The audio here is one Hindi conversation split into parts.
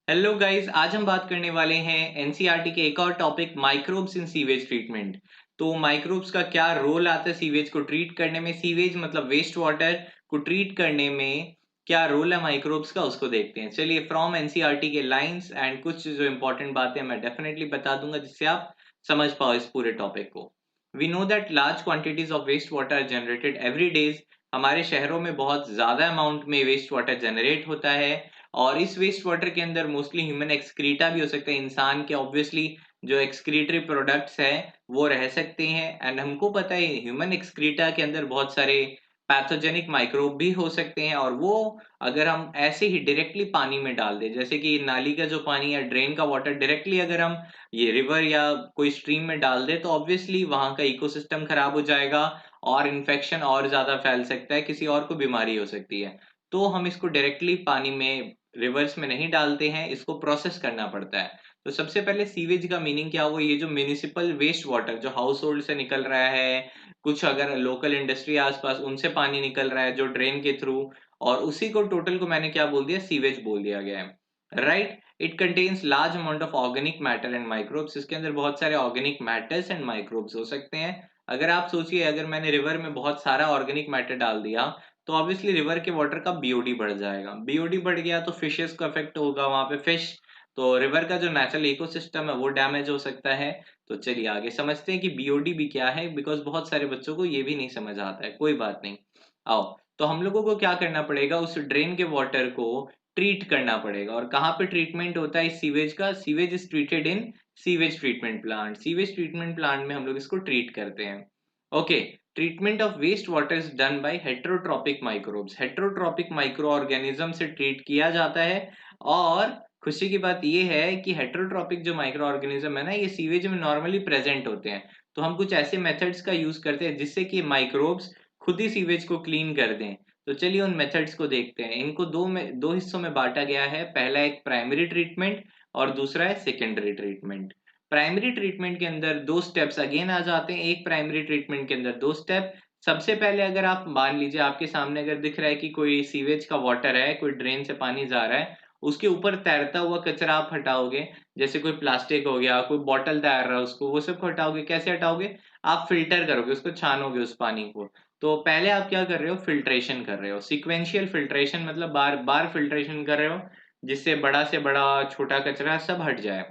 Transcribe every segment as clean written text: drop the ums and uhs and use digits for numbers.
हेलो गाइस, आज हम बात करने वाले हैं एनसीईआरटी के एक और topic microbes in sewage treatment. तो माइक्रोब्स का क्या रोल आता है सीवेज को ट्रीट करने में। सीवेज मतलब वेस्ट वाटर को ट्रीट करने में क्या रोल है माइक्रोब्स का, उसको देखते हैं। चलिए, फ्रॉम एनसीईआरटी के लाइंस एंड कुछ जो इंपॉर्टेंट बातें मैं डेफिनेटली बता दूंगा जिससे आप समझ पाओ इस पूरे टॉपिक को। We know that large quantities of waste water generated every days. हमारे शहरों में बहुत ज्यादा अमाउंट में वेस्ट वाटर जनरेट होता है और इस वेस्ट वाटर के अंदर मोस्टली ह्यूमन एक्सक्रीटा भी हो सकता है। इंसान के ऑब्वियसली जो एक्सक्रीटरी प्रोडक्ट्स है वो रह सकते हैं। एंड हमको पता है ह्यूमन एक्सक्रीटा के अंदर बहुत सारे पैथोजेनिक माइक्रोब भी हो सकते हैं और वो अगर हम ऐसे ही डायरेक्टली पानी में डाल दें, जैसे कि नाली का जो पानी या ड्रेन का वाटर डायरेक्टली अगर हम ये रिवर या कोई स्ट्रीम में डाल दें तो ऑब्वियसली वहां का इकोसिस्टम खराब हो जाएगा और इन्फेक्शन और ज्यादा फैल सकता है, किसी और को बीमारी हो सकती है। तो हम इसको डायरेक्टली पानी में रिवर्स में नहीं डालते हैं, इसको प्रोसेस करना पड़ता है। तो सबसे पहले सीवेज का मीनिंग क्या हुआ, ये जो म्यूनिसिपल वेस्ट वाटर जो हाउस होल्ड से निकल रहा है, कुछ अगर लोकल इंडस्ट्री आसपास उनसे पानी निकल रहा है जो ड्रेन के थ्रू, और उसी को टोटल को मैंने क्या बोल दिया, सीवेज बोल दिया गया है। Right. It contains large amount of organic matter and microbes. इसके अंदर बहुत सारे ऑर्गेनिक मैटर्स एंड माइक्रोब्स हो सकते हैं। अगर आप सोचिए, अगर मैंने रिवर में बहुत सारा ऑर्गेनिक मैटर डाल दिया तो ऑब्वियसली रिवर के वाटर का बीओडी बढ़ जाएगा। बीओडी बढ़ गया तो फिशेस को इफेक्ट होगा, वहां पे फिश, तो रिवर का जो नेचुरल इकोसिस्टम है वो डैमेज हो सकता है। तो चलिए आगे समझते हैं कि बीओडी भी क्या है, बिकॉज बहुत सारे बच्चों को ये भी नहीं समझ आता है। कोई बात नहीं, आओ। तो हम लोगों को क्या करना पड़ेगा, उस ड्रेन के वाटर को ट्रीट करना पड़ेगा। और कहाँ पे ट्रीटमेंट होता है इस सीवेज का, sewage is treated in sewage treatment plant. Sewage treatment plant में हम लोग इसको ट्रीट करते हैं। Okay. Treatment of waste water is done by heterotrophic microbes. Heterotrophic micro organism से ट्रीट किया जाता है। और खुशी की बात यह है कि हेट्रोट्रॉपिक जो माइक्रो ऑर्गेनिज्म है ना, ये सीवेज में नॉर्मली प्रेजेंट होते हैं। तो हम कुछ ऐसे मेथड्स का यूज करते हैं जिससे कि माइक्रोब्स खुद ही सीवेज को क्लीन कर दें। तो चलिए उन मेथड्स को देखते हैं। इनको दो हिस्सों में बांटा गया है। पहला एक प्राइमरी ट्रीटमेंट और दूसरा है सेकेंडरी ट्रीटमेंट। प्राइमरी ट्रीटमेंट के अंदर दो स्टेप्स अगेन आ जाते हैं। एक प्राइमरी ट्रीटमेंट के अंदर दो स्टेप। सबसे पहले अगर आप मान लीजिए आपके सामने अगर दिख रहा है कि कोई सीवेज का वाटर है, कोई ड्रेन से पानी जा रहा है, उसके ऊपर तैरता हुआ कचरा आप हटाओगे। जैसे कोई प्लास्टिक हो गया, कोई बॉटल तैर रहा है, उसको वो सबको हटाओगे। कैसे हटाओगे, आप फिल्टर करोगे, उसको छानोगे उस पानी को। तो पहले आप क्या कर रहे हो, फिल्ट्रेशन कर रहे हो। सीक्वेंशियल फिल्ट्रेशन मतलब बार बार फिल्ट्रेशन कर रहे हो जिससे बड़ा से बड़ा छोटा कचरा सब हट जाए।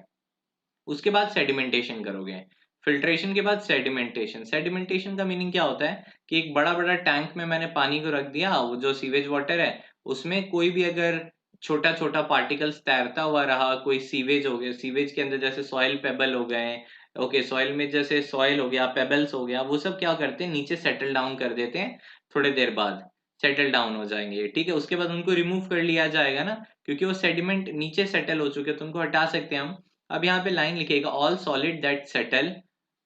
उसके बाद सेडिमेंटेशन करोगे। फिल्ट्रेशन के बाद सेडिमेंटेशन। सेडिमेंटेशन का मीनिंग क्या होता है कि एक बड़ा बड़ा टैंक में मैंने पानी को रख दिया, वो जो सीवेज वाटर है उसमें कोई भी अगर छोटा छोटा पार्टिकल्स तैरता हुआ रहा, कोई सीवेज हो गया, सीवेज के अंदर जैसे सॉइल पेबल हो गए, ओके, सॉइल में जैसे सॉइल हो गया, पेबल्स हो गया, वो सब क्या करते हैं, नीचे सेटल डाउन कर देते हैं। थोड़ी देर बाद सेटल डाउन हो जाएंगे, ठीक है। उसके बाद उनको रिमूव कर लिया जाएगा ना, क्योंकि वो सेडिमेंट नीचे सेटल हो चुके हैं, तो उनको हटा सकते हैं हम। अब यहाँ पे लाइन लिखेगा, all solid that settle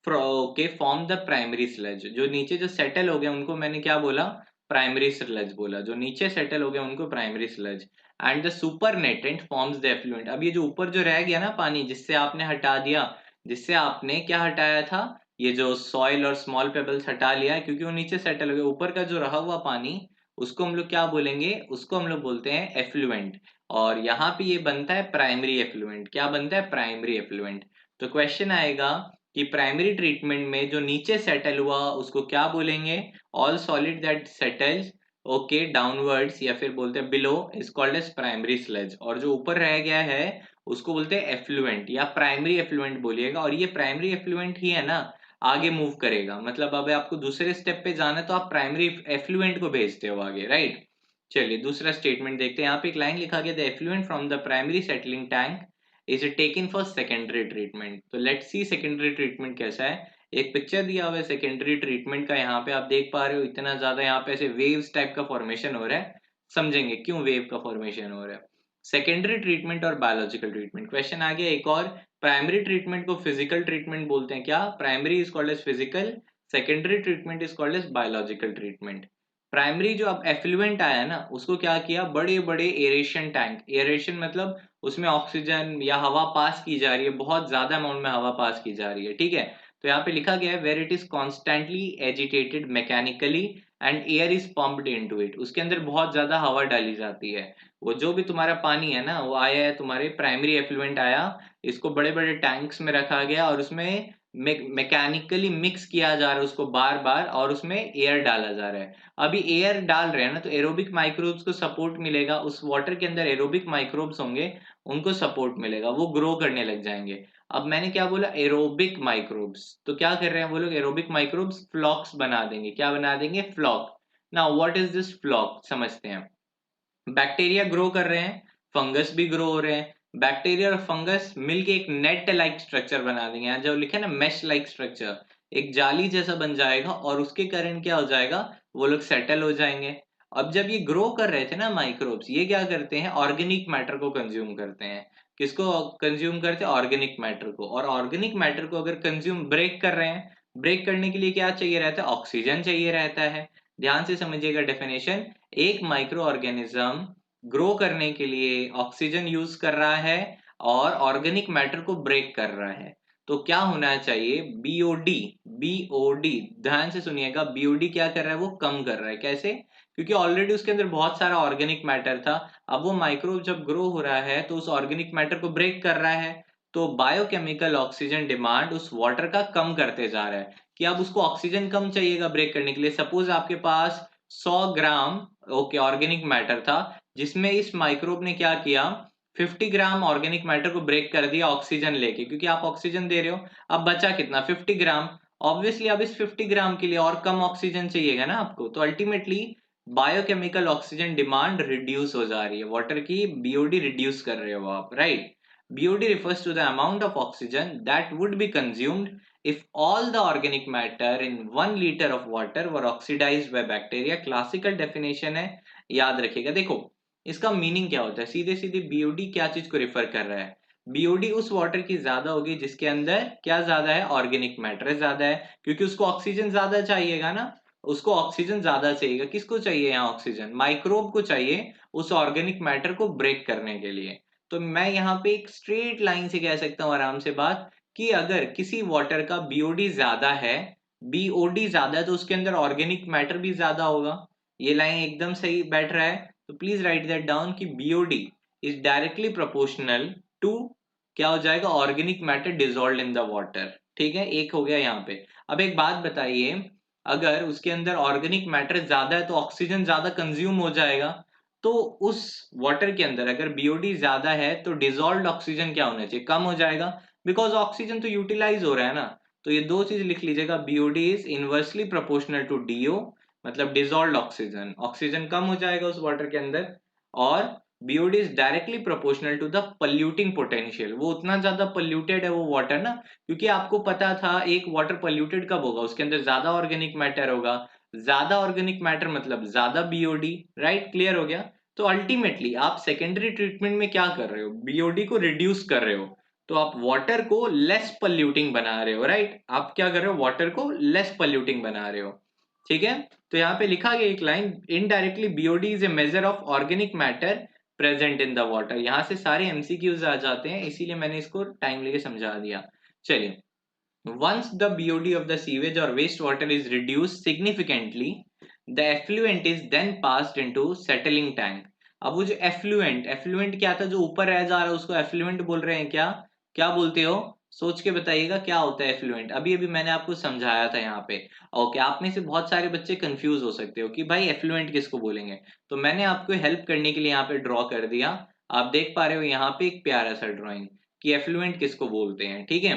okay form the primary sludge. जो नीचे जो सेटल हो गया उनको मैंने क्या बोला, प्राइमरी स्लज बोला। जो नीचे सेटल हो गया उनको primary sludge. And the supernatant forms the effluent. अब ये जो ऊपर जो रह गया ना पानी, जिससे आपने हटा दिया, जिससे आपने क्या हटाया था, ये जो सॉइल और स्मॉल पेबल्स हटा लिया, क्योंकि वो नीचे सेटल हो गया। ऊपर का जो रहा हुआ पानी, उसको हम लोग क्या बोलेंगे, उसको हम लोग बोलते हैं एफ्लुएंट। और यहाँ पे ये बनता है प्राइमरी एफ्लुएंट। क्या बनता है, प्राइमरी एफ्लुएंट। तो क्वेश्चन आएगा कि प्राइमरी ट्रीटमेंट में जो नीचे सेटल हुआ उसको क्या बोलेंगे, all solid that settles okay downwards, या फिर बोलते हैं below, is called as primary sludge. और जो ऊपर रह गया है उसको बोलते हैं एफ्लुएंट या प्राइमरी एफ्लुएंट बोलिएगा। और ये प्राइमरी एफ्लुएंट ही है ना, आगे मूव करेगा। मतलब अब आपको दूसरे स्टेप पे जाना है तो आप प्राइमरी एफ्लुएंट को भेजते हो आगे, राइट। चलिए दूसरा स्टेटमेंट देखते हैं। यहाँ पे एक लाइन लिखा गया, the effluent from the primary settling tank is taken for secondary treatment. तो लेट्स सी सेकेंडरी ट्रीटमेंट कैसा है। एक पिक्चर दिया हुआ है सेकेंडरी ट्रीटमेंट का, यहाँ पे आप देख पा रहे हो इतना ज्यादा यहाँ पे ऐसे वेव्स टाइप का फॉर्मेशन हो रहा है। समझेंगे क्यों वेव का फॉर्मेशन हो रहा है। सेकेंडरी ट्रीटमेंट और बायोलॉजिकल ट्रीटमेंट। क्वेश्चन आ गया एक और। प्राइमरी ट्रीटमेंट को फिजिकल ट्रीटमेंट बोलते हैं, क्या, primary is called as physical, secondary treatment is called as biological treatment. Primary जो अब एफ्लुएंट आया ना, उसको क्या किया, बड़े बड़े एरेशन टैंक, एरेशन मतलब उसमें ऑक्सीजन या हवा पास की जा रही है, बहुत ज्यादा अमाउंट में हवा पास की जा रही है, ठीक है। तो यहाँ पे लिखा गया है, where it is constantly agitated mechanically and air is pumped into it, उसके अंदर बहुत ज्यादा हवा डाली जाती है। वो जो भी तुम्हारा पानी है ना वो आया है, तुम्हारे प्राइमरी एफ्लुएंट आया, इसको बड़े बड़े टैंक्स में रखा गया और उसमें मैकेनिकली मिक्स किया जा रहा है उसको बार बार, और उसमें एयर डाला जा रहा है। अभी एयर डाल रहे हैं ना तो एरोबिक माइक्रोब्स को सपोर्ट मिलेगा, उस वाटर के अंदर एरोबिक माइक्रोब्स होंगे, उनको सपोर्ट मिलेगा, वो ग्रो करने लग जाएंगे। अब मैंने क्या बोला, एरोबिक माइक्रोब्स, तो क्या कर रहे हैं वो लोग, एरोबिक माइक्रोब्स फ्लॉक्स बना देंगे, क्या बना देंगे, floc. Now what is this floc, समझते हैं। बैक्टीरिया ग्रो कर रहे हैं, फंगस भी ग्रो हो रहे हैं, बैक्टीरिया और फंगस मिलके एक नेट लाइक स्ट्रक्चर बना देंगे, यहाँ जो लिखा है ना मेश लाइक स्ट्रक्चर, एक जाली जैसा बन जाएगा, और उसके कारण क्या हो जाएगा, वो लोग सेटल हो जाएंगे। अब जब ये ग्रो कर रहे थे ना माइक्रोब्स, ये क्या करते हैं, ऑर्गेनिक मैटर को कंज्यूम करते हैं। किसको कंज्यूम करते हैं, ऑर्गेनिक मैटर को। और ऑर्गेनिक मैटर को अगर कंज्यूम ब्रेक कर रहे हैं, ब्रेक करने के लिए क्या चाहिए रहता है, ऑक्सीजन चाहिए रहता है। ध्यान से समझिएगा डेफिनेशन, एक माइक्रो ऑर्गेनिज्म ग्रो करने के लिए ऑक्सीजन यूज कर रहा है और ऑर्गेनिक मैटर को ब्रेक कर रहा है, तो क्या होना चाहिए, बीओडी। बीओडी, ध्यान से सुनिएगा, बीओडी क्या कर रहा है, वो कम कर रहा है। कैसे, क्योंकि ऑलरेडी उसके अंदर बहुत सारा ऑर्गेनिक मैटर था, अब वो माइक्रोब जब ग्रो हो रहा है तो उस ऑर्गेनिक मैटर को ब्रेक कर रहा है, तो बायोकेमिकल ऑक्सीजन डिमांड उस वाटर का कम करते जा रहा है, कि अब उसको ऑक्सीजन कम चाहिएगा ब्रेक करने के लिए। सपोज आपके पास 100 ग्राम ओके ऑर्गेनिक मैटर था, जिसमें इस माइक्रोब ने क्या किया, 50 ग्राम ऑर्गेनिक मैटर को ब्रेक कर दिया ऑक्सीजन लेके, क्योंकि आप ऑक्सीजन दे रहे हो। अब बचा कितना, 50 ग्राम। ऑब्वियसली अब इस 50 ग्राम के लिए और कम ऑक्सीजन चाहिएगा ना आपको, तो ultimately biochemical oxygen demand reduce हो जा रही है, वाटर की बीओडी रिड्यूस कर रहे हो आप, right. BOD refers to the amount of oxygen that would be consumed if all the organic matter in 1 liter of water were oxidized by bacteria। Classical definition है, याद रखिएगा। देखो इसका मीनिंग क्या होता है, सीधे सीधे बीओडी क्या चीज को रिफर कर रहा है, बीओडी उस वाटर की ज्यादा होगी जिसके अंदर क्या ज्यादा है, ऑर्गेनिक मैटर ज्यादा है, क्योंकि उसको ऑक्सीजन ज्यादा चाहिएगा ना, उसको ऑक्सीजन ज्यादा चाहिएगा। किसको चाहिए यहाँ ऑक्सीजन, माइक्रोब को चाहिए उस ऑर्गेनिक मैटर को ब्रेक करने के लिए। तो मैं यहाँ पे एक स्ट्रेट लाइन से कह सकता हूँ आराम से बात, कि अगर किसी वाटर का बीओडी ज्यादा है, बीओडी ज्यादा है, तो उसके अंदर ऑर्गेनिक मैटर भी ज्यादा होगा। ये लाइन एकदम सही बैठ रहा है, तो प्लीज राइट दैट डाउन कि BOD is directly proportional to, क्या हो जाएगा, organic matter dissolve in the water. ठीक है, एक हो गया यहाँ पे। अब एक बात बताइए, अगर उसके अंदर ऑर्गेनिक मैटर ज्यादा है तो ऑक्सीजन ज्यादा कंज्यूम हो जाएगा, तो उस वाटर के अंदर अगर बीओडी ज्यादा है तो डिजोल्व्ड ऑक्सीजन क्या होना चाहिए, कम हो जाएगा, बिकॉज ऑक्सीजन तो यूटिलाइज हो रहा है ना। तो ये दो चीज लिख लीजिएगा, BOD is inversely proportional to DO, मतलब डिजोल्व्ड ऑक्सीजन, ऑक्सीजन कम हो जाएगा उस वाटर के अंदर, और BOD is directly proportional to the polluting potential, वो उतना ज्यादा पल्यूटेड है वो वाटर ना, क्योंकि आपको पता था एक वाटर पल्यूटेड कब होगा, उसके अंदर ज्यादा ऑर्गेनिक मैटर होगा, ज्यादा ऑर्गेनिक मैटर मतलब ज्यादा बीओडी, राइट, क्लियर हो गया। तो अल्टीमेटली आप सेकेंडरी ट्रीटमेंट में क्या कर रहे हो, बीओडी को रिड्यूस कर रहे हो, तो आप वाटर को लेस पल्यूटिंग बना रहे हो, राइट, आप क्या कर रहे हो, वाटर को लेस पल्यूटिंग बना रहे हो। ठीक है, तो यहाँ पे लिखा गया एक line, indirectly BOD is a measure of organic matter present in the water. यहाँ से सारे एमसीक्यूज आ जाते हैं, इसीलिए मैंने इसको टाइम लेके समझा दिया। चलिए, once the BOD of the sewage or wastewater is reduced significantly, the effluent is then passed into settling tank। अब वो जो एफ्लुएंट, एफ्लुएंट क्या था, जो ऊपर रह जा रहा है उसको एफ्लुएंट बोल रहे हैं क्या, क्या बोलते हो, सोच के बताइएगा क्या होता है एफ्लुएंट। अभी अभी मैंने आपको समझाया था यहाँ पे। ओके, आप में से बहुत सारे बच्चे कंफ्यूज हो सकते हो कि भाई एफ्लुएंट किसको बोलेंगे, तो मैंने आपको हेल्प करने के लिए यहाँ पे ड्रॉ कर दिया। आप देख पा रहे हो यहाँ पे एक प्यारा सा ड्रॉइंग, कि एफ्लुएंट किसको बोलते हैं। ठीक है,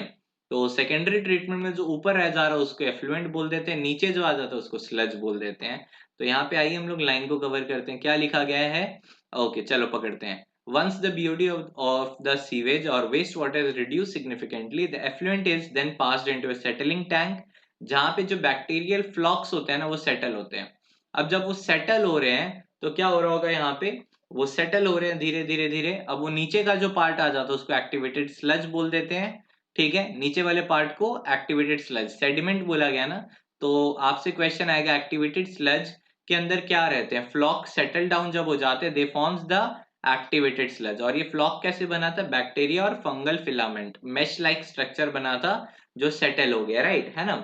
तो सेकेंडरी ट्रीटमेंट में जो ऊपर रह जा रहा है उसको एफ्लुएंट बोल देते हैं, नीचे जो आ जाता है उसको स्लज बोल देते हैं। तो यहाँ पे आइए हम लोग लाइन को कवर करते हैं, क्या लिखा गया है। ओके चलो पकड़ते हैं। Once the BOD of the sewage or wastewater is reduced significantly, the effluent is then passed into a settling tank, जहाँ पे जो बैक्टीरियल फ्लॉक्स होते हैं ना वो सेटल होते हैं। अब जब वो सेटल हो रहे हैं तो क्या हो रहा होगा, यहाँ पे वो सेटल हो रहे हैं धीरे धीरे धीरे, अब वो नीचे का जो पार्ट आ जाता है उसको एक्टिवेटेड स्लज बोल देते हैं। ठीक है, नीचे वाले पार्ट को एक्टिवेटेड स्लज, सेडिमेंट बोला गया ना, तो आपसे क्वेश्चन आएगा एक्टिवेटेड स्लज के अंदर क्या रहते हैं, फ्लॉक सेटल डाउन जब हो जाते हैं दे फॉर्म्स द एक्टिवेटेड स्लज। और ये फ्लॉक कैसे बना था, बैक्टीरिया और fungal filament mesh like structure बना था जो सेटल हो गया, राइट है ना।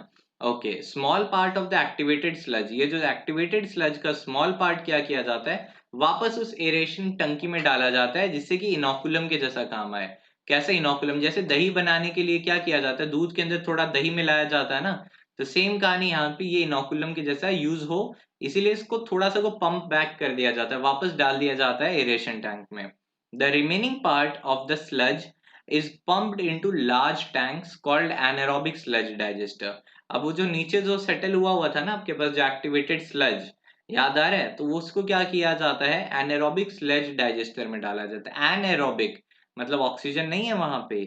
Okay, small part of the activated sludge, ये जो एक्टिवेटेड स्लज का स्मॉल पार्ट क्या किया जाता है, वापस उस एरेशन टंकी में डाला जाता है, जिससे कि इनोकुलम के जैसा काम आए। कैसे इनोकुलम, जैसे दही बनाने के लिए क्या किया जाता है, दूध के अंदर थोड़ा दही मिलाया जाता है ना, तो सेम कहानी यहाँ पे, ये इनोकुलम के जैसा यूज हो, इसीलिए इसको थोड़ा सा को पंप बैक कर दिया जाता है, वापस डाल दिया जाता है एरेशन टैंक में। The remaining part of the sludge is pumped into large tanks called anaerobic sludge digester। अब वो जो नीचे जो सेटल हुआ था ना आपके पास, जो एक्टिवेटेड स्लज, याद आ रहा है, तो वो उसको क्या किया जाता है, एनारोबिक स्लज डाइजेस्टर में डाला जाता है। एनारोबिक मतलब ऑक्सीजन नहीं है वहां पे।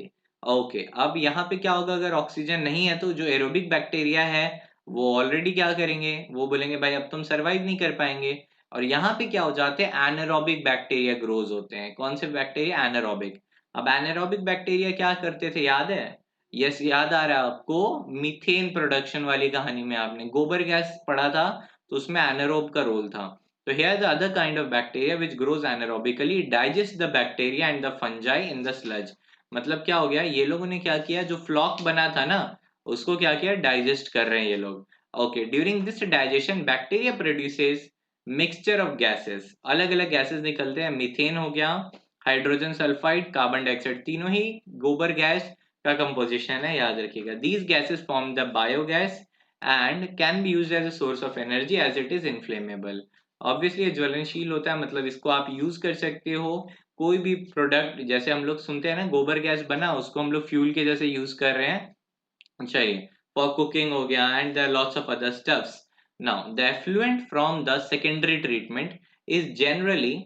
ओके, अब यहाँ पे क्या होगा, अगर ऑक्सीजन नहीं है तो जो एरोबिक बैक्टीरिया है वो ऑलरेडी क्या करेंगे, वो बोलेंगे भाई अब तुम सरवाइव नहीं कर पाएंगे, और यहाँ पे क्या हो जाते हैं, एनारोबिक बैक्टीरिया ग्रोज होते हैं। कौन से बैक्टीरिया, एनारोबिक। अब एनारोबिक बैक्टीरिया क्या करते थे, याद है, यस याद आ रहा है आपको, मीथेन प्रोडक्शन वाली कहानी में आपने गोबर गैस पढ़ा था, तो उसमें एनारोब का रोल था। तो here the other kind of bacteria which grows anaerobically digest the bacteria and the fungi in the sludge. मतलब क्या हो गया, ये लोगों ने क्या किया, जो फ्लॉक बना था ना, उसको क्या किया, डाइजेस्ट कर रहे हैं ये लोग। Okay, during this digestion bacteria produces mixture of gases, अलग अलग गैसेस निकलते हैं, मीथेन हो गया, हाइड्रोजन सल्फाइड, कार्बन डाइऑक्साइड, तीनों ही गोबर गैस का कंपोजिशन है, याद रखिएगा। These gases form the biogas and can be used as a source of energy as it is inflammable. Obviously ये ज्वलनशील होता है, मतलब इसको आप यूज कर सकते हो कोई भी प्रोडक्ट, जैसे हम लोग सुनते हैं ना गोबर गैस बना, उसको हम लोग फ्यूल के जैसे यूज कर रहे हैं, चाहिए फॉर कुकिंग हो गया, and there lots of other stuffs. Now the effluent from the secondary treatment is generally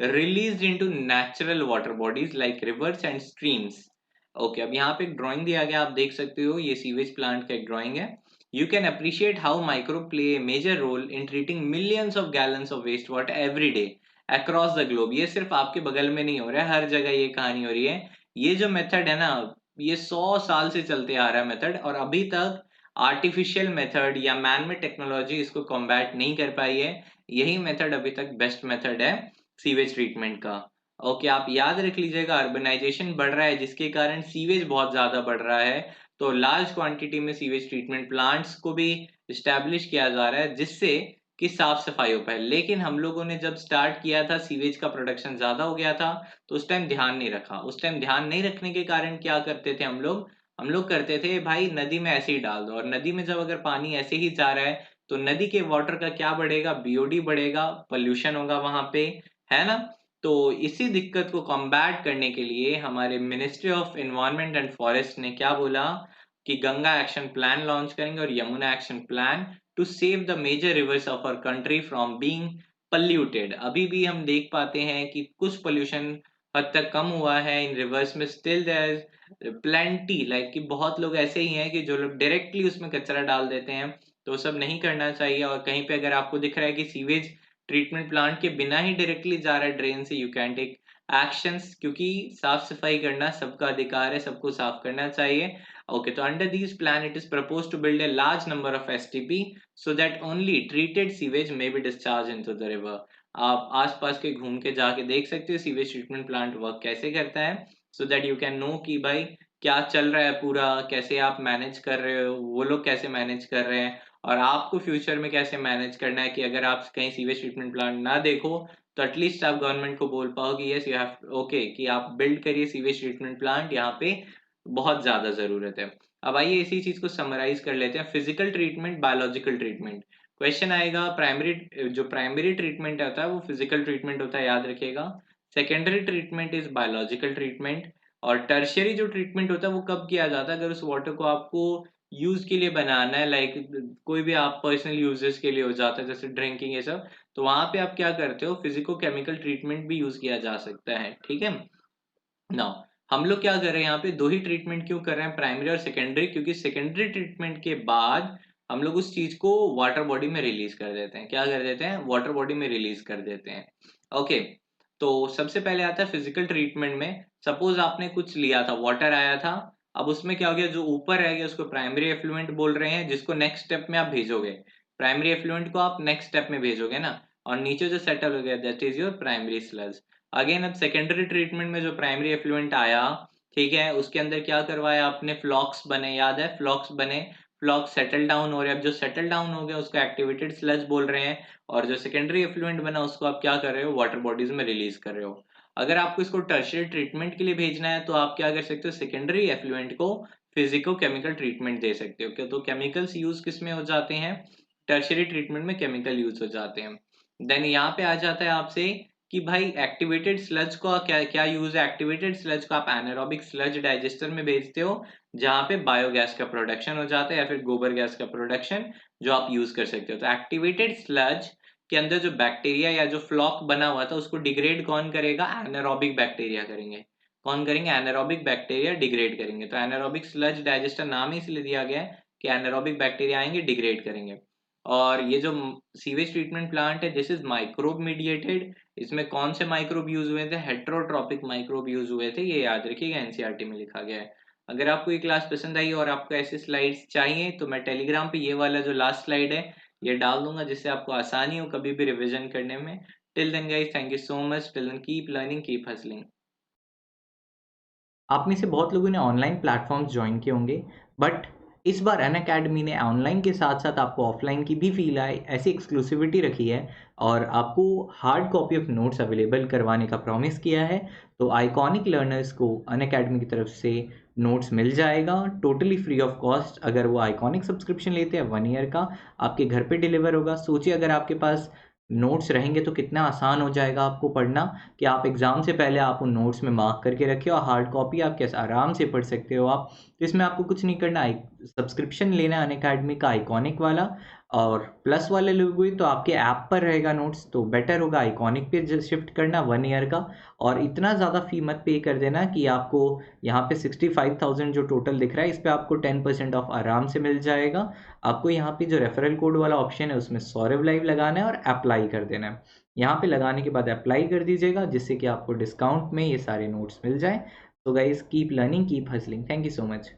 released into natural water bodies like rivers and streams। Okay, अब यहाँ पे एक ड्राइंग दिया गया, आप देख सकते हो, ये सीवेज प्लांट का एक ड्राइंग है। You can appreciate how microbe play a major role in treating millions of gallons of waste water every day across the globe. ये सिर्फ आपके बगल में नहीं हो रहा है, हर जगह ये कहानी हो रही है। ये जो मेथड है ना, ये 100 साल से चलते आ रहा है मेथड, और अभी तक आर्टिफिशियल मेथड या मैन मेड टेक्नोलॉजी इसको कॉम्बैट नहीं कर पाई है। यही मेथड अभी तक बेस्ट मेथड है सीवेज ट्रीटमेंट का। ओके, आप याद रख लीजिएगा, अर्बनाइजेशन बढ़ रहा है जिसके कारण सीवेज बहुत ज्यादा बढ़ रहा है, तो लार्ज क्वांटिटी में सीवेज ट्रीटमेंट प्लांट्स को भी इस्टेब्लिश किया जा रहा है, जिससे कि साफ सफाई हो पाए। लेकिन हम लोगों ने जब स्टार्ट किया था, सीवेज का प्रोडक्शन ज्यादा हो गया था, तो उस टाइम ध्यान नहीं रखा। उस टाइम ध्यान नहीं रखने के कारण क्या करते थे हम लोग करते थे भाई नदी में ऐसे ही डाल दो, और नदी में जब अगर पानी ऐसे ही जा रहा है तो नदी के वाटर का क्या बढ़ेगा, बीओडी बढ़ेगा, पोल्यूशन होगा वहां पे, है ना। तो इसी दिक्कत को कॉम्बैट करने के लिए हमारे ministry of environment and forest ने क्या बोला कि गंगा एक्शन प्लान लॉन्च करेंगे और Yamuna action plan to save the major rivers of our country from being polluted. अभी भी हम देख पाते हैं कि कुछ पोल्यूशन हद तक कम हुआ है इन रिवर्स में, still there is plenty, like कि बहुत लोग ऐसे ही हैं कि जो लोग डायरेक्टली उसमें कचरा डाल देते हैं, तो सब नहीं करना चाहिए। और कहीं पे अगर आपको दिख रहा है कि सीवेज ट्रीटमेंट प्लांट के बिना ही डायरेक्टली जा रहा है ड्रेन से, यू कैन टेक एक्शंस, क्योंकि साफ सफाई करना सबका अधिकार है, सबको साफ करना चाहिए। ओके, तो under this plan it is propose to build a large number of STP so that only treated sewage may be discharge into the river. आप आसपास के घूम के जाके देख सकते हो सीवेज ट्रीटमेंट प्लांट वर्क कैसे करता है, so that you can know कि भाई क्या चल रहा है पूरा, कैसे आप मैनेज कर रहे हो, वो लोग कैसे मैनेज कर रहे हैं, और आपको फ्यूचर में कैसे मैनेज करना है कि अगर आप कहीं सीवेज ट्रीटमेंट प्लांट ना देखो, तो एटलीस्ट आप गवर्नमेंट को बोल पाओ कि यस यू हैव, ओके, कि आप बिल्ड करिए सीवेज ट्रीटमेंट प्लांट, यहाँ पे बहुत ज्यादा जरूरत है। अब आइए इसी चीज को समराइज कर लेते हैं, physical treatment, biological treatment. Question आएगा, प्राइमरी, जो प्राइमरी ट्रीटमेंट होता है वो फिजिकल ट्रीटमेंट होता है, याद रखिएगा। Secondary treatment is biological treatment, और टर्शियरी जो ट्रीटमेंट होता है वो कब किया जाता है, अगर उस वाटर को आपको यूज के लिए बनाना है, लाइक कोई भी आप पर्सनल यूजेस के लिए हो जाता है जैसे ड्रिंकिंग ये सब, तो वहां पे आप क्या करते हो, फिजिको केमिकल ट्रीटमेंट भी यूज किया जा सकता है, ठीक है। नाउ हम लोग क्या कर रहे हैं यहाँ पे, दो ही ट्रीटमेंट क्यों कर रहे हैं, प्राइमरी और सेकेंडरी, क्योंकि सेकेंडरी ट्रीटमेंट के बाद हम लोग उस चीज को वाटर बॉडी में रिलीज कर देते हैं, क्या कर देते हैं, वाटर बॉडी में रिलीज कर देते हैं। ओके, तो सबसे पहले आता है फिजिकल ट्रीटमेंट में, सपोज आपने कुछ लिया था, वाटर आया था, अब उसमें क्या हो गया, जो ऊपर रह गया उसको प्राइमरी एफ्लुएंट बोल रहे हैं, जिसको नेक्स्ट स्टेप में आप भेजोगे, प्राइमरी एफ्लुएंट को आप नेक्स्ट स्टेप में भेजोगे ना, और नीचे जो सेटल हो गया that is your primary sludge. Again अब सेकेंडरी ट्रीटमेंट में जो प्राइमरी एफ्लुएंट आया, ठीक है, उसके अंदर क्या करवाया आपने, फ्लॉक्स बने, याद है फ्लॉक्स बने, फ्लॉक सेटल डाउन हो रहे हैं। अब जो सेटल डाउन हो गया उसको एक्टिवेटेड स्लज बोल रहे हैं, और जो सेकेंडरी एफ्लुएंट बना उसको आप क्या कर रहे हो, वाटर बॉडीज में रिलीज कर रहे हो। अगर आपको इसको टर्शियरी ट्रीटमेंट के लिए भेजना है तो आप क्या कर सकते हो, सेकेंडरी एफ्लुएंट को फिजिको केमिकल ट्रीटमेंट दे सकते हो। क्या तो केमिकल्स यूज किस में हो जाते हैं, टर्शियरी ट्रीटमेंट में केमिकल यूज हो जाते हैं। देन यहाँ पे आ जाता है आपसे कि भाई एक्टिवेटेड स्लज को क्या क्या यूज है। एक्टिवेटेड स्लज को आप एनारोबिक स्लज डाइजेस्टर में भेजते हो, जहां पे बायोगैस का प्रोडक्शन हो जाता है या फिर गोबर गैस का प्रोडक्शन जो आप यूज कर सकते हो। तो एक्टिवेटेड स्लज के अंदर जो बैक्टीरिया या जो फ्लॉक बना हुआ था उसको डिग्रेड कौन करेगा, एनारोबिक बैक्टीरिया करेंगे। कौन करेंगे, एनारोबिक बैक्टीरिया डिग्रेड करेंगे। तो एनारोबिक स्लज डाइजेस्टर नाम ही इसलिए दिया गया है कि एनारोबिक बैक्टीरिया आएंगे, डिग्रेड करेंगे। और ये जो सीवेज ट्रीटमेंट प्लांट है दिस इज माइक्रोब मीडिएटेड। इसमें कौन से माइक्रोब यूज हुए थे, हेट्रोट्रॉपिक माइक्रोब यूज हुए थे, ये याद रखिएगा, एनसीईआरटी में लिखा गया है। अगर आपको ये क्लास पसंद आई और आपको ऐसे स्लाइड्स चाहिए तो मैं टेलीग्राम पे ये वाला जो लास्ट स्लाइड है ये डाल दूंगा, जिससे आपको आसानी हो कभी भी रिवीजन करने में। Till then guys, thank you so much. Till then keep learning, keep hustling. आप में से बहुत लोगों ने ऑनलाइन प्लेटफॉर्म्स ज्वाइन किए होंगे, बट इस बार अनअकैडमी ने ऑनलाइन के साथ साथ आपको ऑफलाइन की भी फील आए ऐसी एक्सक्लूसिविटी रखी है और आपको hard copy of notes available करवाने का प्रॉमिस किया है। तो आइकॉनिक लर्नर्स को अनअकैडमी की तरफ से नोट्स मिल जाएगा टोटली फ्री ऑफ कॉस्ट। अगर वो आइकॉनिक सब्सक्रिप्शन लेते हैं 1 ईयर का, आपके घर पे डिलीवर होगा। सोचिए अगर आपके पास नोट्स रहेंगे तो कितना आसान हो जाएगा आपको पढ़ना, कि आप एग्ज़ाम से पहले आप उन नोट्स में मार्क करके रखिए और हार्ड कॉपी आप कैसे आराम से पढ़ सकते हो आप। तो इसमें आपको कुछ नहीं करना, सब्सक्रिप्शन लेना है अनअकैडमी का आइकॉनिक वाला, और प्लस वाले लोग हुए तो आपके ऐप पर रहेगा नोट्स, तो बेटर होगा आइकॉनिक पे शिफ्ट करना 1 ईयर का। और इतना ज़्यादा फ़ी मत पे कर देना कि आपको यहाँ पे 65,000 जो टोटल दिख रहा है इस पर आपको 10% ऑफ आराम से मिल जाएगा। आपको यहाँ पे जो रेफरल कोड वाला ऑप्शन है उसमें सौरव लाइव लगाना है और अप्लाई कर देना है। यहाँ पे लगाने के बाद अप्लाई कर दीजिएगा जिससे कि आपको डिस्काउंट में ये सारे नोट्स मिल जाए। तो guys keep learning, keep hustling. Thank you so much.